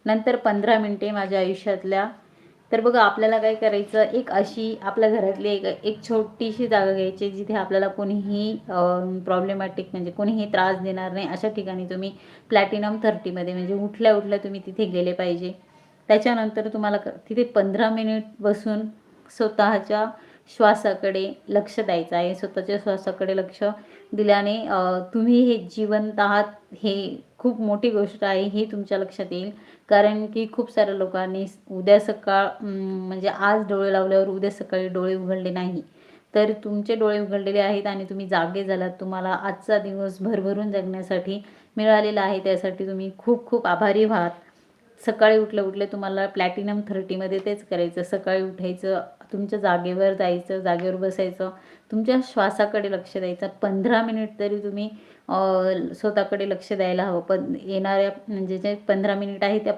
नंतर 15 मिनिटे माझ्या आयुष्यातल्या. तर बघा आपल्याला काय करायचं, एक अशी आपल्या घरातली एक छोटीशी जागा घ्यायची जिथे आपल्याला कोणीही प्रॉब्लेमॅटिक म्हणजे कोणीही त्रास देणार नाही, अशा ठिकाणी तुम्ही प्लॅटिनम 30मध्ये म्हणजे उठल्या उठल्या तुम्ही तिथे गेले पाहिजे. त्याच्यानंतर तुम्हाला तिथे 15 मिनिट बसून स्वतःच्या श्वासाकडे लक्ष द्यायचं आहे. स्वतःच्या श्वासाकडे लक्ष दिल्याने तुम्ही हे जिवंत आहात हे खूप मोठी गोष्ट आहे ही तुमच्या लक्षात येईल. कारण की खूप साऱ्या लोकांनी उद्या सकाळ म्हणजे आज डोळे लावल्यावर उद्या सकाळी डोळे उघडले नाही, तर तुमचे डोळे उघडलेले आहेत आणि तुम्ही जागे झालात. तुम्हाला आजचा दिवस भरभरून जगण्यासाठी मिळालेला आहे, त्यासाठी तुम्ही खूप खूप आभारी व्हा. सकाळी उठल्या उठल्या तुम्हाला प्लॅटिनम 30मध्ये तेच करायचं. सकाळी उठायचं, तुमच्या जागेवर जायचं, जागेवर बसायचं, तुमच्या श्वासाकडे लक्ष द्यायचं. 15 मिनिट तरी तुम्ही स्वतःकडे लक्ष द्यायला हवं. पण येणाऱ्या म्हणजे जे 15 मिनिट आहे त्या